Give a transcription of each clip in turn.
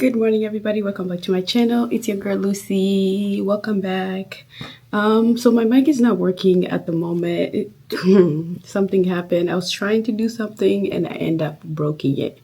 Good morning, everybody. Welcome back to my channel. It's your girl Lucy. Welcome back. So my mic is not working at the moment. Something happened. I was trying to do something and I end up breaking it.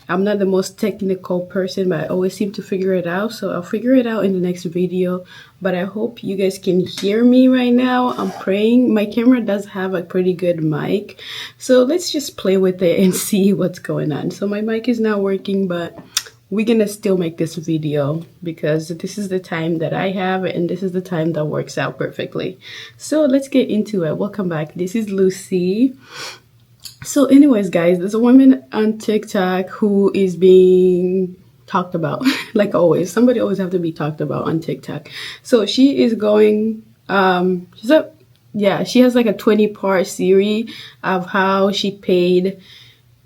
I'm not the most technical person, but I always seem to figure it out. So I'll figure it out in the next video. But I hope you guys can hear me right now. I'm praying. My camera does have a pretty good mic. So let's just play with it and see what's going on. So my mic is not working, but we're gonna still make this video because this is the time that I have and this is the time that works out perfectly. So let's get into it. Welcome back. This is Lucy. So anyways, guys, there's a woman on TikTok who is being talked about. Like always, somebody always have to be talked about on TikTok. So she is going she has like a 20-part series of how she paid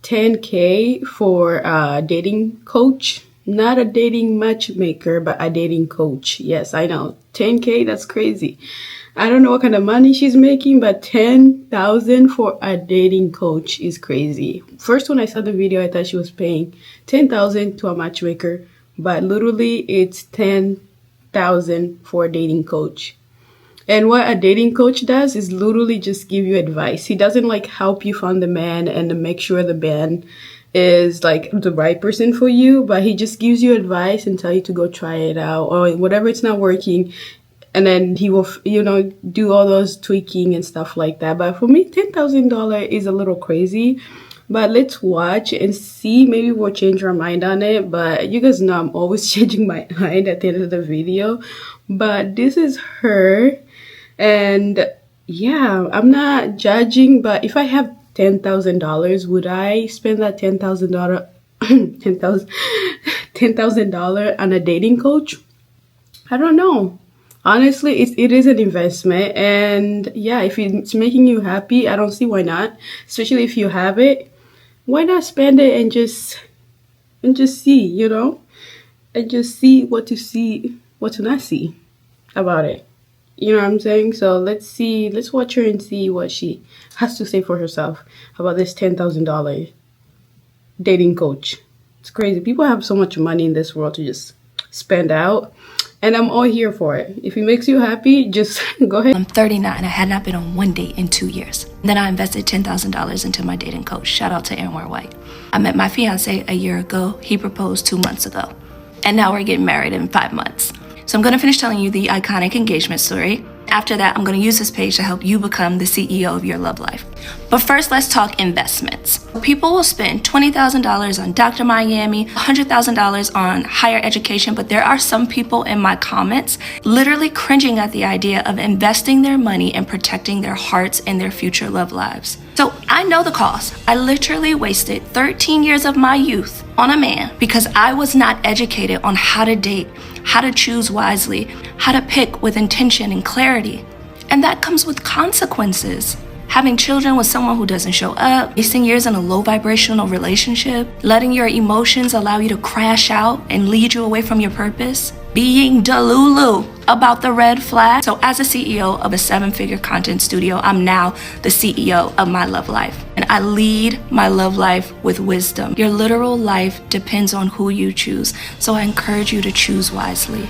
10K for a dating coach. Not a dating matchmaker, but a dating coach. Yes, I know. 10K, that's crazy. I don't know what kind of money she's making, but 10,000 for a dating coach is crazy. First, when I saw the video, I thought she was paying 10,000 to a matchmaker, but literally it's 10,000 for a dating coach. And what a dating coach does is literally just give you advice. He doesn't like help you find the man and make sure the man is like the right person for you, but he just gives you advice and tell you to go try it out or whatever it's not working. And then he will, do all those tweaking and stuff like that. But for me, $10,000 is a little crazy. But let's watch and see. Maybe we'll change our mind on it. But you guys know I'm always changing my mind at the end of the video. But this is her. And yeah, I'm not judging. But if I have $10,000, would I spend that $10,000 $10,000 on a dating coach? I don't know. Honestly, it is an investment, and yeah, if it's making you happy, I don't see why not. Especially if you have it, why not spend it and just see, and just see, what to not see about it. You know what I'm saying? So let's watch her and see what she has to say for herself about this $10,000 dating coach. It's crazy. People have so much money in this world to just spend out. And I'm all here for it. If it makes you happy, just go ahead. I'm 39. I had not been on one date in 2 years. Then I invested $10,000 into my dating coach. Shout out to Anwar White. I met my fiance a year ago. He proposed 2 months ago. And now we're getting married in 5 months. So I'm going to finish telling you the iconic engagement story. After that, I'm going to use this page to help you become the CEO of your love life. But first, let's talk investments. People will spend $20,000 on Dr. Miami, $100,000 on higher education, but there are some people in my comments literally cringing at the idea of investing their money and protecting their hearts and their future love lives. So I know the cost. I literally wasted 13 years of my youth on a man because I was not educated on how to date, how to choose wisely, how to pick with intention and clarity. And that comes with consequences. Having children with someone who doesn't show up, wasting years in a low vibrational relationship, letting your emotions allow you to crash out and lead you away from your purpose, being delulu about the red flag. So as a CEO of a 7-figure content studio, I'm now the CEO of my love life. And I lead my love life with wisdom. Your literal life depends on who you choose. So I encourage you to choose wisely.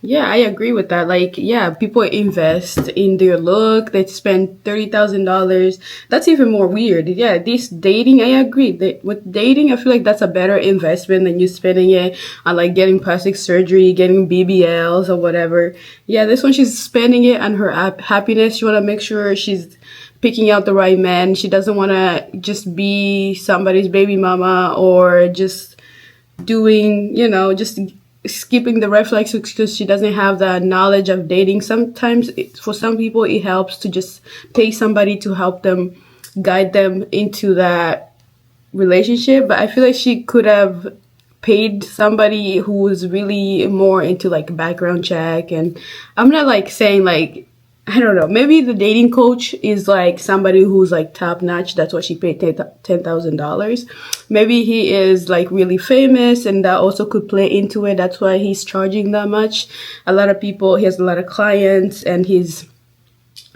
Yeah, I agree with that. Like, yeah, people invest in their look. They spend $30,000. That's even more weird. Yeah, this dating, I agree. With dating, I feel like that's a better investment than you spending it on like getting plastic surgery, getting BBLs or whatever. Yeah, this one, she's spending it on her happiness. She want to make sure she's picking out the right man. She doesn't want to just be somebody's baby mama or just doing, just skipping the red flags because she doesn't have the knowledge of dating. Sometimes for some people it helps to just pay somebody to help them guide them into that relationship, but I feel like she could have paid somebody who was really more into like background check. And I'm not like saying like, I don't know, maybe the dating coach is like somebody who's like top notch. That's why she paid $10,000. Maybe he is like really famous and that also could play into it. That's why he's charging that much. A lot of people, he has a lot of clients and his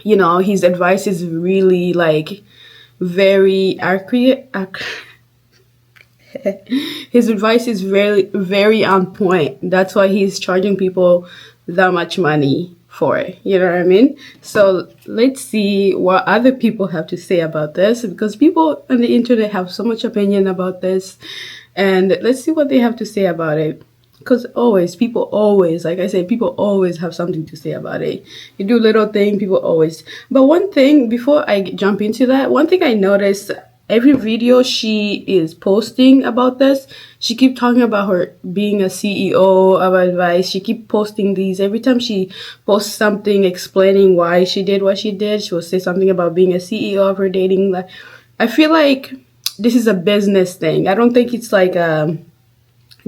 advice is really like very accurate. His advice is very, very on point. That's why he's charging people that much money for it. You know what I mean? So let's see what other people have to say about this, because people on the internet have so much opinion about this. And let's see what they have to say about it. Because people always, like I said, people always have something to say about it. You do little thing, people always. But one thing, before I jump into that, one thing I noticed, every video she is posting about this, she keep talking about her being a CEO of advice. She keep posting these. Every time she posts something explaining why she did what she did, she will say something about being a CEO of her dating life. I feel like this is a business thing. I don't think it's like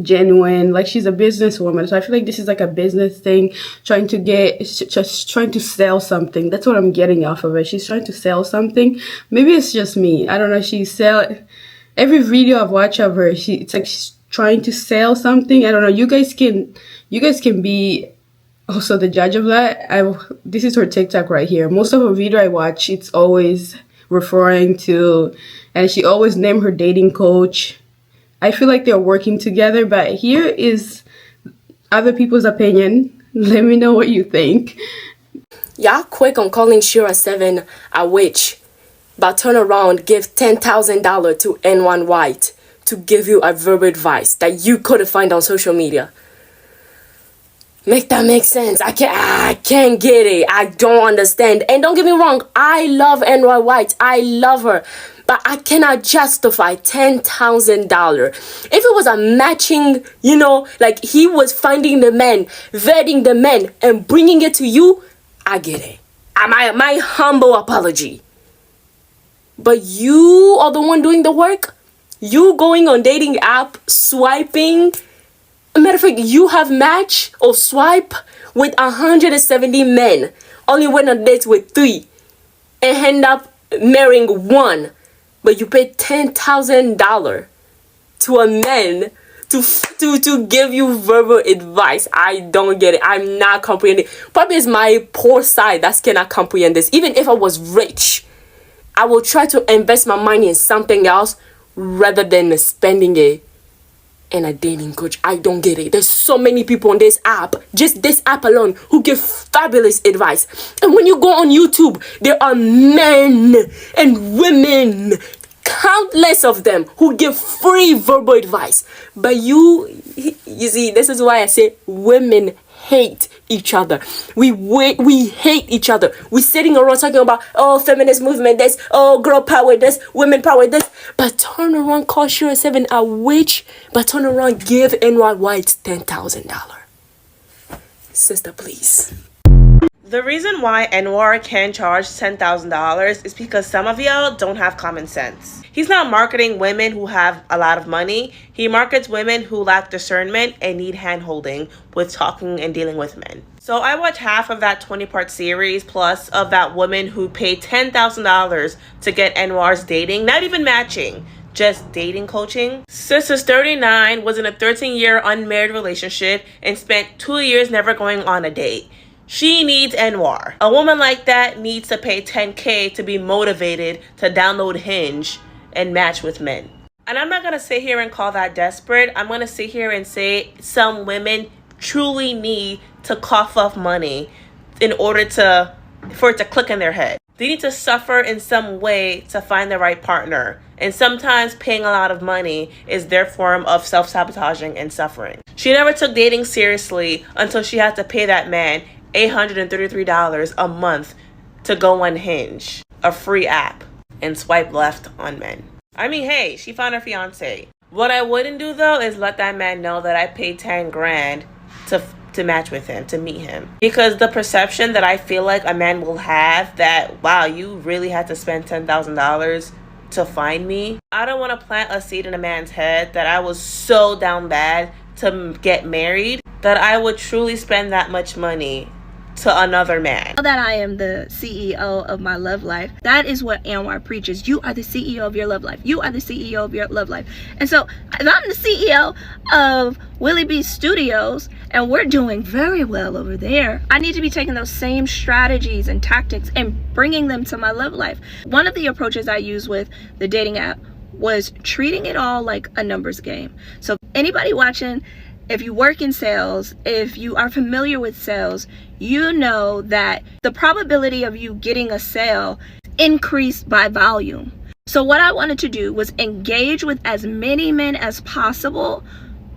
genuine, like she's a businesswoman, so I feel like this is like a business thing, just trying to sell something. That's what I'm getting off of it. She's trying to sell something. Maybe it's just me, I don't know. Every video I've watched of her, it's like she's trying to sell something. I don't know. You guys can be also the judge of that. This is her TikTok right here. Most of her video I watch, it's always referring to, and she always name her dating coach. I feel like they're working together, but here is other people's opinion. Let me know what you think. Y'all quick on calling Shira 7 a witch, but turn around, give $10,000 to N1 White to give you a verbal advice that you couldn't find on social media. Make that make sense. I can't get it. I don't understand. And don't get me wrong, I love N1 White. I love her. But I cannot justify $10,000. If it was a matching, like he was finding the men, vetting the men, and bringing it to you, I get it. My humble apology. But you are the one doing the work. You going on dating app, swiping. Matter of fact, you have match or swipe with 170 men. Only went on dates with 3. And end up marrying 1. But you paid $10,000 to a man to give you verbal advice. I don't get it. I'm not comprehending. Probably it's my poor side that cannot comprehend this. Even if I was rich, I will try to invest my money in something else rather than spending it in a dating coach. I don't get it. There's so many people on this app, just this app alone, who give fabulous advice. And when you go on YouTube, there are men and women, countless of them, who give free verbal advice. But you see, this is why I say women hate each other. We hate each other. We're sitting around talking about, feminist movement, this, girl power, this, women power, this. But turn around, call Shira 7 a witch, but turn around, give NY White $10,000. Sister, please. The reason why Anwar can charge $10,000 is because some of y'all don't have common sense. He's not marketing women who have a lot of money. He markets women who lack discernment and need hand-holding with talking and dealing with men. So I watched half of that 20-part series plus of that woman who paid $10,000 to get Anwar's dating, not even matching, just dating coaching. Sis is 39, was in a 13-year unmarried relationship, and spent 2 years never going on a date. She needs Anwar. A woman like that needs to pay $10K to be motivated to download Hinge and match with men. And I'm not going to sit here and call that desperate. I'm going to sit here and say some women truly need to cough up money in order for it to click in their head. They need to suffer in some way to find the right partner. And sometimes paying a lot of money is their form of self-sabotaging and suffering. She never took dating seriously until she had to pay that man $833 a month to go on Hinge, a free app, and swipe left on men. I mean, hey, she found her fiance. What I wouldn't do though is let that man know that I paid 10 grand to match with him, to meet him. Because the perception that I feel like a man will have that, wow, you really had to spend $10,000 to find me. I don't want to plant a seed in a man's head that I was so down bad to get married that I would truly spend that much money to another man. That I am the CEO of my love life. That is what Anwar preaches. You are the CEO of your love life. You are the CEO of your love life. And so if I'm the CEO of Willie B Studios and we're doing very well over there, I need to be taking those same strategies and tactics and bringing them to my love life. One of the approaches I use with the dating app was treating it all like a numbers game. So anybody watching, if you work in sales, if you are familiar with sales, you know that the probability of you getting a sale increased by volume. So what I wanted to do was engage with as many men as possible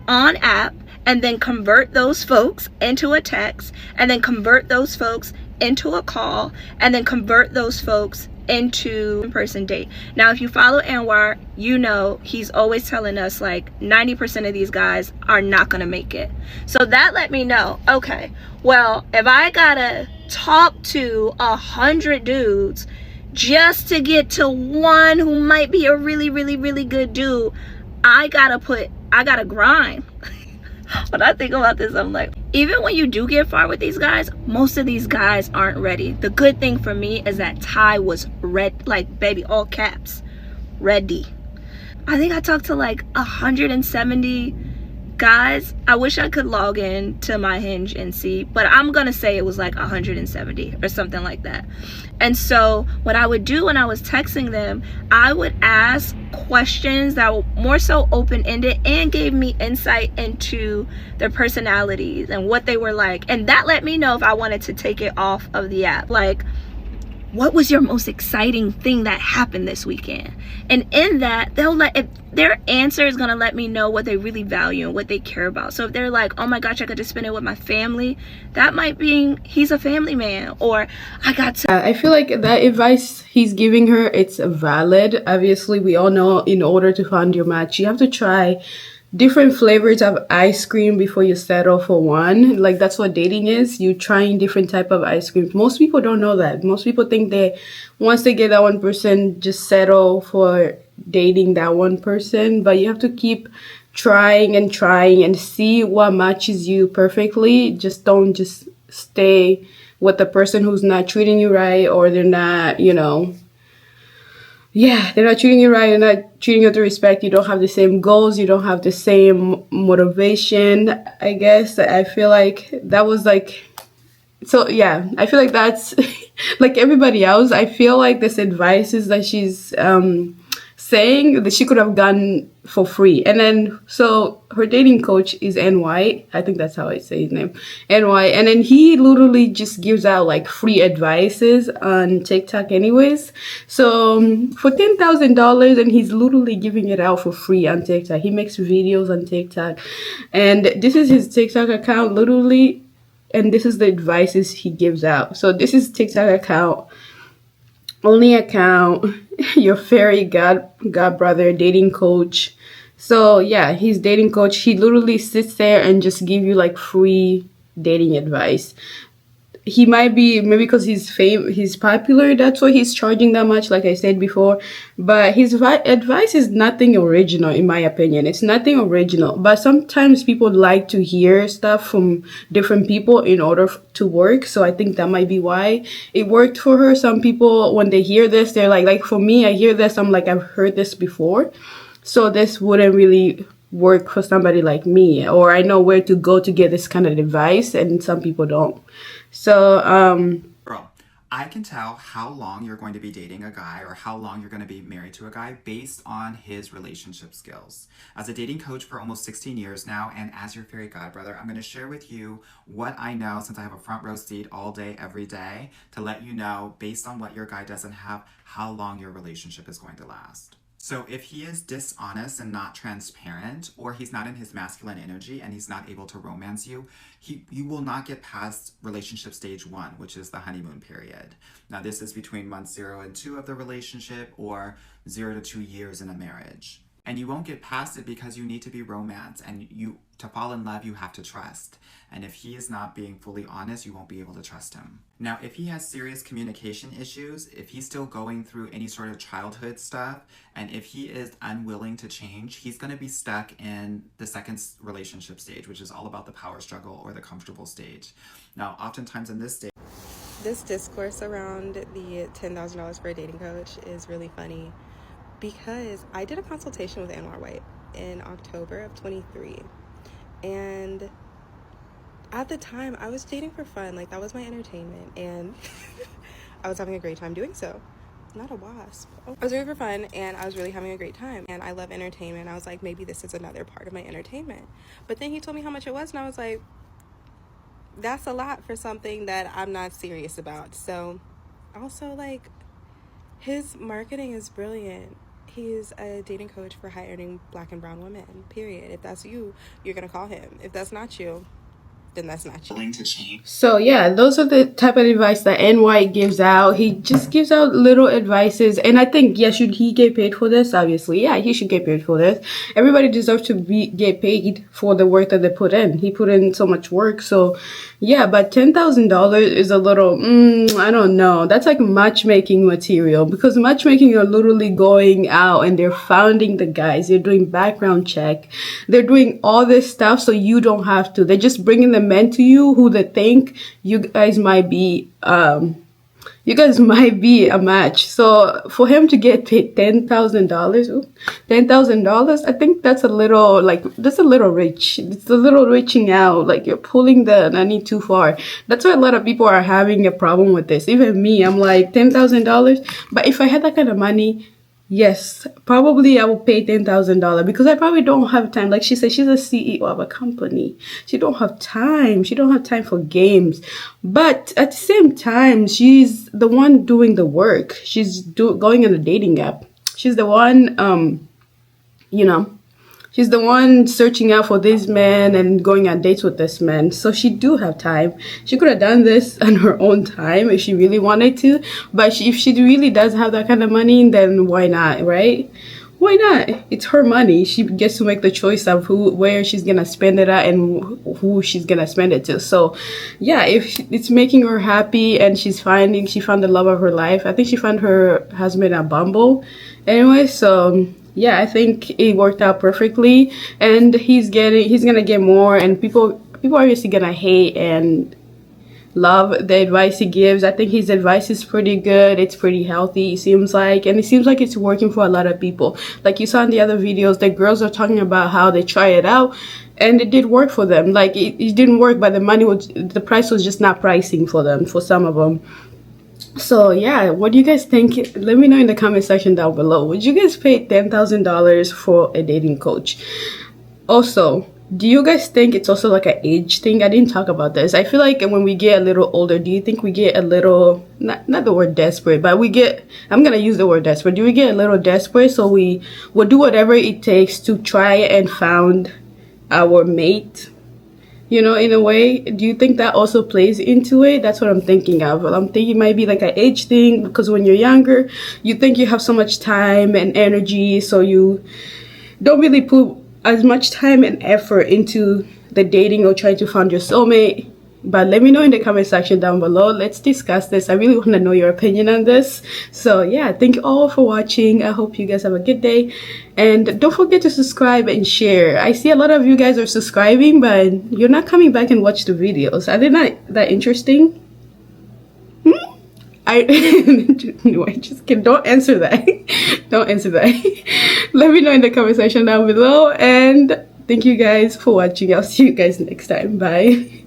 on app, and then convert those folks into a text, and then convert those folks into a call, and then convert those folks into in-person date. Now, if you follow Anwar, you know he's always telling us like 90% of these guys are not gonna make it. So that let me know, okay, well, if I gotta talk to 100 dudes just to get to one who might be a really, really, really good dude, I gotta grind. When I think about this, I'm like, even when you do get far with these guys, most of these guys aren't ready. The good thing for me is that Ty was red, like baby, all caps, ready. I think I talked to like 170 guys. I wish I could log in to my Hinge and see, but I'm gonna say it was like 170 or something like that. And so what I would do when I was texting them, I would ask questions that were more so open-ended and gave me insight into their personalities and what they were like. And that let me know if I wanted to take it off of the app. Like, what was your most exciting thing that happened this weekend? And in that, if their answer is gonna let me know what they really value and what they care about. So if they're like, oh my gosh, I got to spend it with my family, that might be he's a family man. Or I feel like that advice he's giving her, it's valid. Obviously, we all know in order to find your match, you have to try different flavors of ice cream before you settle for one. Like, that's what dating is. You trying different type of ice cream. Most people don't know that. Most people think they, once they get that one person, just settle for dating that one person. But you have to keep trying and see what matches you perfectly. Just don't just stay with the person who's not treating you right, or they're not, they're not treating you right, they're not treating you with respect, you don't have the same goals, you don't have the same motivation, I guess. I feel like that was like, so yeah, I feel like that's like everybody else. I feel like this advice is that she's saying that she could have gotten for free. And then, so her dating coach is NY. I think that's how I say his name. NY. And then he literally just gives out like free advices on TikTok anyways. So for $10,000, and he's literally giving it out for free on TikTok. He makes videos on TikTok. And this is his TikTok account literally. And this is the advices he gives out. So this is TikTok account. Only account, your fairy god brother, dating coach. So yeah, he's dating coach. He literally sits there and just give you like free dating advice. He might be, maybe because he's popular, that's why he's charging that much, like I said before. But his advice is nothing original, in my opinion. It's nothing original. But sometimes people like to hear stuff from different people in order to work. So I think that might be why it worked for her. Some people, when they hear this, they're like for me, I hear this, I'm like, I've heard this before. So this wouldn't really work for somebody like me. Or I know where to go to get this kind of advice, and some people don't. So, Girl, I can tell how long you're going to be dating a guy or how long you're going to be married to a guy based on his relationship skills. As a dating coach for almost 16 years now, and as your fairy godbrother, I'm going to share with you what I know, since I have a front row seat all day, every day, to let you know, based on what your guy doesn't have, how long your relationship is going to last. So if he is dishonest and not transparent, or he's not in his masculine energy and he's not able to romance you, you will not get past relationship stage 1, which is the honeymoon period. Now this is between months 0 and 2 of the relationship, or 0 to 2 years in a marriage. And you won't get past it because you need to be romanced, and to fall in love, you have to trust. And if he is not being fully honest, you won't be able to trust him. Now, if he has serious communication issues, if he's still going through any sort of childhood stuff, and if he is unwilling to change, he's going to be stuck in the second relationship stage, which is all about the power struggle or the comfortable stage. Now, oftentimes in this stage, this discourse around the $10,000 for a dating coach is really funny, because I did a consultation with Anwar White in October of 23, and at the time I was dating for fun, like that was my entertainment, and I was having a great time doing so. not a wasp. Oh. I was doing it for fun, and I was really having a great time, and I love entertainment. I was like, maybe this is another part of my entertainment. But then he told me how much it was, and I was like, that's a lot for something that I'm not serious about. So also, like, his marketing is brilliant. He's a dating coach for high earning Black and brown women, period. If that's you, you're gonna call him. If that's not you, then that's not you. So yeah, those are the type of advice that NY gives out. He just gives out little advices, and I think, yeah, should he get paid for this? Obviously, yeah, he should get paid for this. Everybody deserves to get paid for the work that they put in. He put in so much work, so yeah. But $10,000 is a little, I don't know. That's like matchmaking material, because matchmaking are literally going out and they're finding the guys. They're doing background check. They're doing all this stuff so you don't have to. They're just bringing the men to you who they think you guys might be a match. So for him to get paid $10,000, I think that's a little rich. It's a little reaching out, like you're pulling the nanny too far. That's why a lot of people are having a problem with this. Even me, I'm like, $10,000. But if I had that kind of money, yes, probably I will pay $10,000, because I probably don't have time. Like she said, she's a CEO of a company. She don't have time. She don't have time for games. But at the same time, she's the one doing the work. She's going on a dating app. She's the one, she's the one searching out for this man and going on dates with this man. So she do have time. She could have done this on her own time if she really wanted to. But if she really does have that kind of money, then why not, right? Why not? It's her money. She gets to make the choice of where she's gonna spend it at and who she's gonna spend it to. So yeah, if it's making her happy and she found the love of her life. I think she found her husband at Bumble anyway. So yeah, I think it worked out perfectly, and he's gonna get more, and people are obviously gonna hate and love the advice he gives. I think his advice is pretty good. It's pretty healthy, it seems like, and it seems like it's working for a lot of people. Like you saw in the other videos, the girls are talking about how they try it out and it did work for them. Like it didn't work, but the price was just not pricing for them, for some of them. So yeah, what do you guys think? Let me know in the comment section down below. Would you guys pay $10,000 for a dating coach? Also, do you guys think it's also like an age thing? I didn't talk about this. I feel like when we get a little older, do you think we get a little, not the word desperate, but I'm going to use the word desperate. Do we get a little desperate so we will do whatever it takes to try and find our mate? In a way, do you think that also plays into it? That's what I'm thinking of. I'm thinking it might be like an age thing, because when you're younger, you think you have so much time and energy, so you don't really put as much time and effort into the dating or trying to find your soulmate. But let me know in the comment section down below. Let's discuss this. I really want to know your opinion on this. So yeah, thank you all for watching. I hope you guys have a good day, and don't forget to subscribe and share. I see a lot of you guys are subscribing, but you're not coming back and watch the videos. Are they not that interesting? No, I just kidding. Don't answer that. Don't answer that. Let me know in the comment section down below, and thank you guys for watching. I'll see you guys next time. Bye.